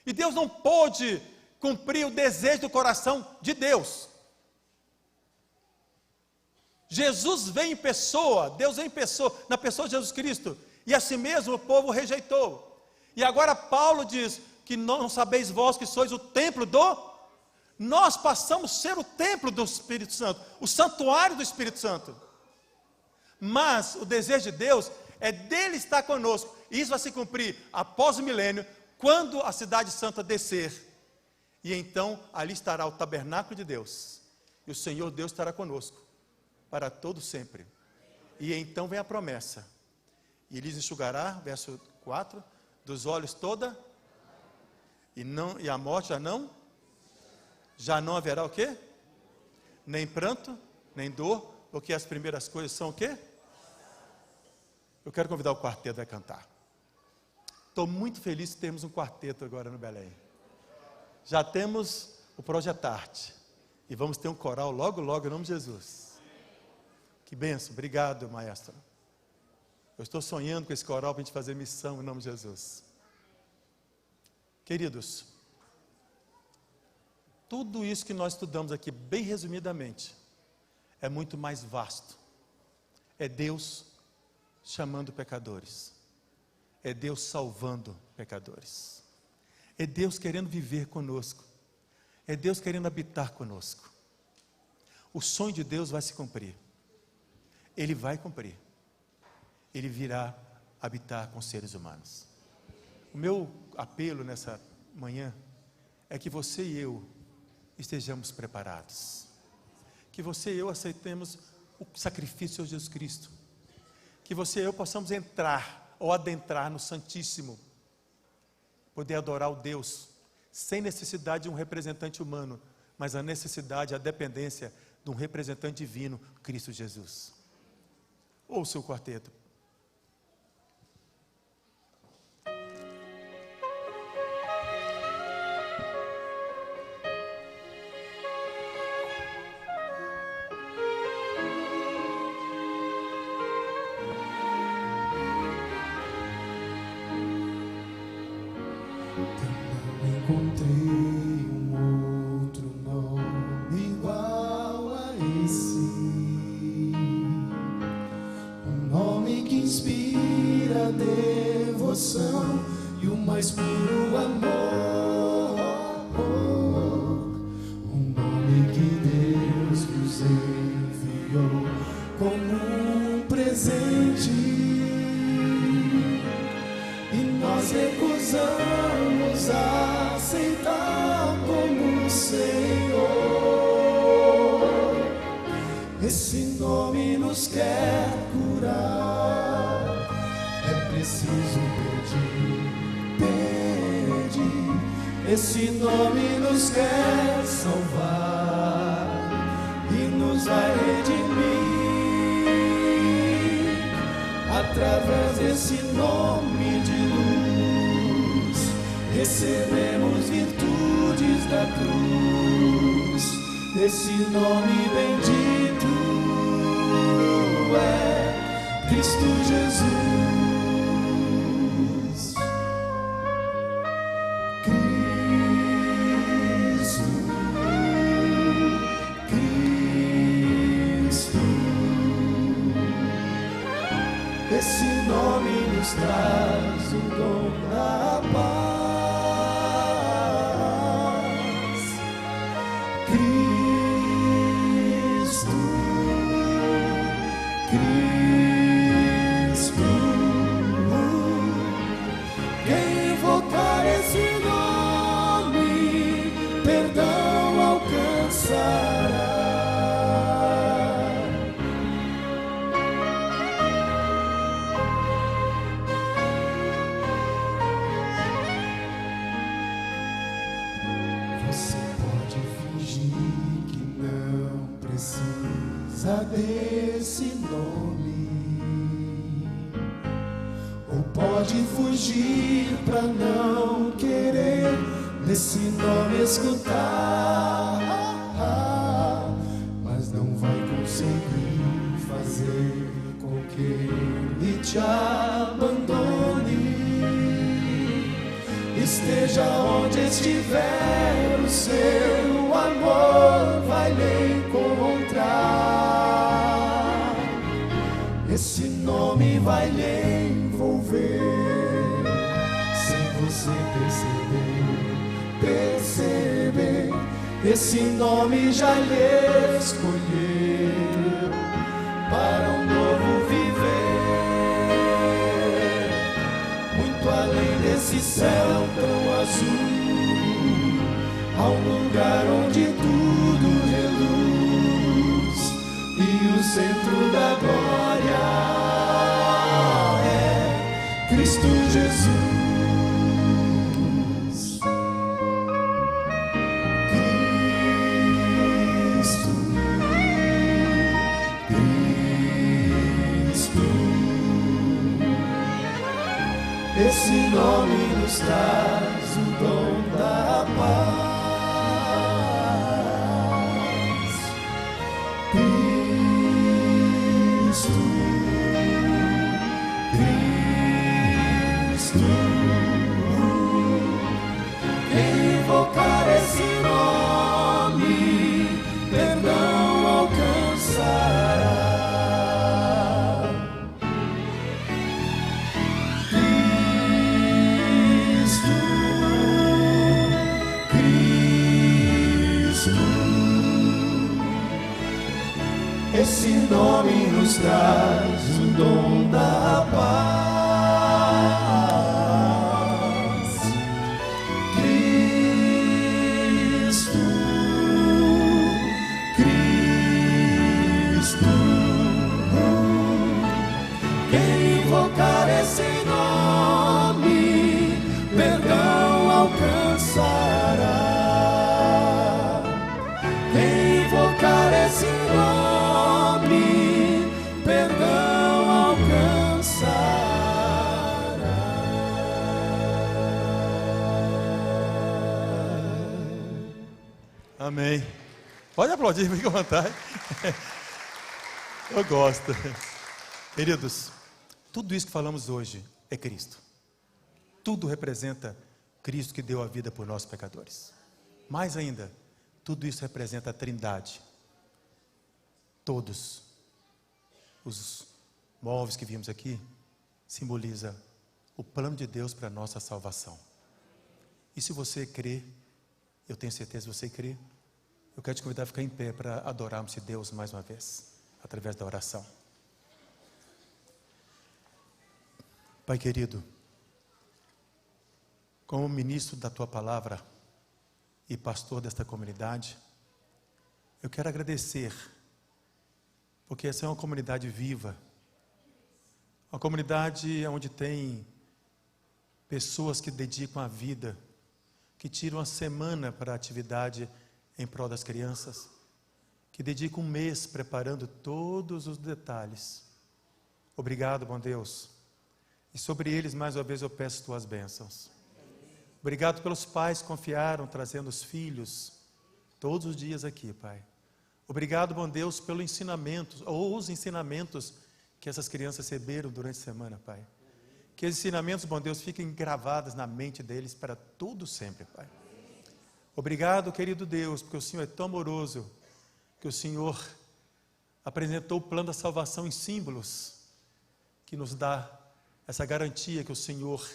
E Deus não pôde cumprir o desejo do coração de Deus. Jesus vem em pessoa, Deus vem em pessoa, na pessoa de Jesus Cristo, e assim mesmo o povo rejeitou. E agora Paulo diz que não sabeis vós que sois o templo do... Nós passamos a ser o templo do Espírito Santo, o santuário do Espírito Santo. Mas o desejo de Deus é dele estar conosco. E isso vai se cumprir após o milênio, quando a cidade santa descer. E então ali estará o tabernáculo de Deus. E o Senhor Deus estará conosco para todo sempre. E então vem a promessa. E lhes enxugará, verso 4, dos olhos toda, e a morte já não haverá o quê? Nem pranto, nem dor, porque as primeiras coisas são o quê? Eu quero convidar o quarteto a cantar. Estou muito feliz que temos um quarteto agora no Belém. Já temos o Projetarte. E vamos ter um coral logo, logo, em nome de Jesus. Que bênção, obrigado, maestro. Eu estou sonhando com esse coral para a gente fazer missão em nome de Jesus. Queridos, tudo isso que nós estudamos aqui, bem resumidamente, é muito mais vasto. É Deus chamando pecadores. É Deus salvando pecadores. É Deus querendo viver conosco. É Deus querendo habitar conosco. O sonho de Deus vai se cumprir. Ele vai cumprir. Ele virá habitar com seres humanos. O meu apelo nessa manhã é que você e eu estejamos preparados. Que você e eu aceitemos o sacrifício de Jesus Cristo. Que você e eu possamos entrar ou adentrar no Santíssimo. Poder adorar o Deus sem necessidade de um representante humano, mas a necessidade, a dependência de um representante divino, Cristo Jesus. Ouça o quarteto. Encontrei um outro nome igual a esse, um nome que inspira devoção e o mais puro amor, um nome que Deus nos enviou como um presente e nós recusamos aceitar como Senhor. Esse nome nos quer curar, é preciso pedir. Esse nome nos quer salvar e nos vai redimir. Através desse nome de luz, recebemos virtudes da cruz. Esse nome bendito é Cristo Jesus. Cristo. Esse nome nos traz o dom da paz. Cristo, Cristo. Quem invocar esse nome, perdão alcançará. Você pode fingir que não precisa desse nome, ou pode fugir pra não querer desse nome escutar, mas não vai que Ele te abandone. Esteja onde estiver, o seu amor vai lhe encontrar. Esse nome vai lhe envolver, sem você perceber. Esse nome já lhe escolheu para um novo viver, muito além desse céu tão azul. Há um lugar onde tudo reluz e o centro da glória é Cristo Jesus. Esse nome nos traz o dom da paz. Cristo, Cristo. Quem invocar esse nome, perdão alcançará. Esse nome nos traz o dom da paz. Cristo, Cristo. Quem invocar esse nome, perdão alcançará. Quem invocar esse nome, perdão alcançará. Amém. Pode aplaudir, fica à vontade. Eu gosto. Queridos, tudo isso que falamos hoje é Cristo. Tudo representa Cristo que deu a vida por nós pecadores. Mais ainda, tudo isso representa a Trindade. Todos os móveis que vimos aqui simboliza o plano de Deus para a nossa salvação. E se você crê, eu tenho certeza que você crê, eu quero te convidar a ficar em pé para adorarmos a Deus mais uma vez, através da oração. Pai querido, como ministro da Tua Palavra e pastor desta comunidade, eu quero agradecer, porque essa é uma comunidade viva, uma comunidade onde tem pessoas que dedicam a vida, que tiram a semana para a atividade em prol das crianças, que dedicam um mês preparando todos os detalhes. Obrigado, bom Deus, e sobre eles mais uma vez eu peço Tuas bênçãos. Obrigado pelos pais que confiaram, trazendo os filhos todos os dias aqui, Pai. Obrigado, bom Deus, pelos ensinamentos, ou os ensinamentos que essas crianças receberam durante a semana, Pai. Que esses ensinamentos, bom Deus, fiquem gravados na mente deles para tudo sempre, Pai. Obrigado, querido Deus, porque o Senhor é tão amoroso, que o Senhor apresentou o plano da salvação em símbolos, que nos dá essa garantia que o Senhor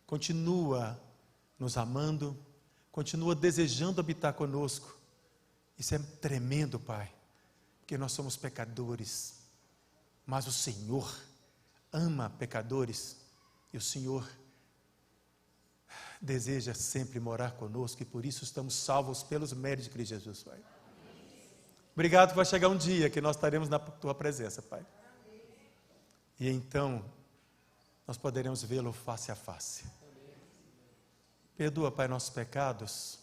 continua nos amando, continua desejando habitar conosco. Isso é tremendo, Pai, porque nós somos pecadores, mas o Senhor ama pecadores, e o Senhor deseja sempre morar conosco, e por isso estamos salvos pelos méritos de Cristo Jesus, Pai. Obrigado, que vai chegar um dia que nós estaremos na Tua presença, Pai. E então, nós poderemos vê-lo face a face. Perdoa, Pai, nossos pecados.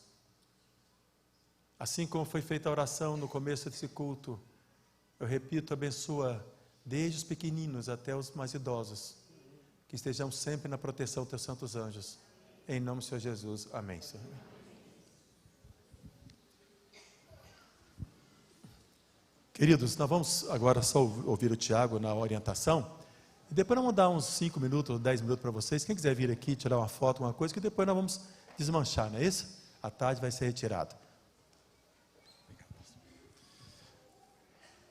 Assim como foi feita a oração no começo desse culto, eu repito, abençoa desde os pequeninos até os mais idosos, que estejamos sempre na proteção dos Teus santos anjos. Em nome do Senhor Jesus. Amém, Senhor. Queridos, nós vamos agora só ouvir o Tiago na orientação, e depois nós vamos dar uns 5 minutos, 10 minutos para vocês. Quem quiser vir aqui tirar uma foto, alguma coisa, que depois nós vamos desmanchar, não é isso? À tarde vai ser retirado.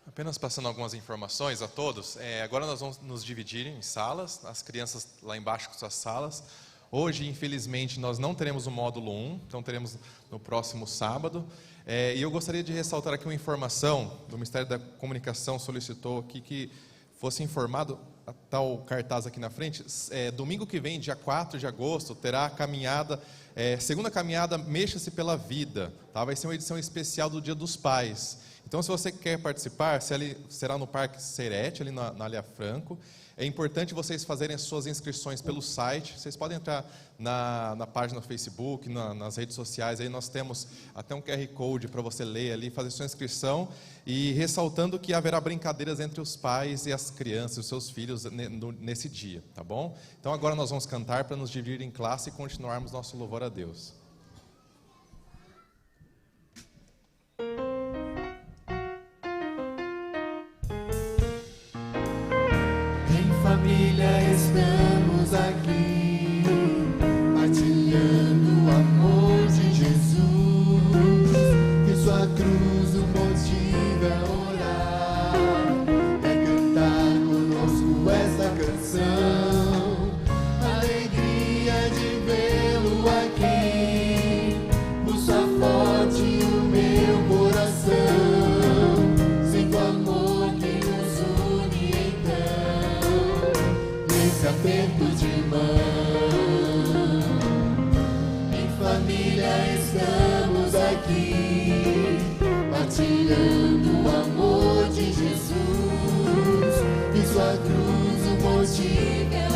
Apenas passando algumas informações a todos. Agora nós vamos nos dividir em salas, as crianças lá embaixo com suas salas. Hoje, infelizmente, nós não teremos o módulo 1, então teremos no próximo sábado. E eu gostaria de ressaltar aqui uma informação do Ministério da Comunicação, solicitou aqui que fosse informado, está o cartaz aqui na frente, domingo que vem, dia 4 de agosto, terá a caminhada, segunda caminhada Mexa-se pela Vida, tá? Vai ser uma edição especial do Dia dos Pais. Então, se você quer participar, será no Parque Serete, ali na Alia Franco. É importante vocês fazerem as suas inscrições pelo site. Vocês podem entrar na página do Facebook, nas redes sociais. Aí nós temos até um QR Code para você ler ali, fazer sua inscrição. E ressaltando que haverá brincadeiras entre os pais e as crianças, os seus filhos, nesse dia, tá bom? Então, agora nós vamos cantar para nos dividir em classe e continuarmos nosso louvor a Deus. Família, estamos aqui, partilhando o amor de Jesus, que sua cruz o motive a orar, é cantar conosco esta canção, alegria de vê-lo aqui, pulsa forte o meu coração, sinto amor que nos une então. Esse aperto de mão, em família estamos aqui, partilhando o amor de Jesus, e sua cruz o motive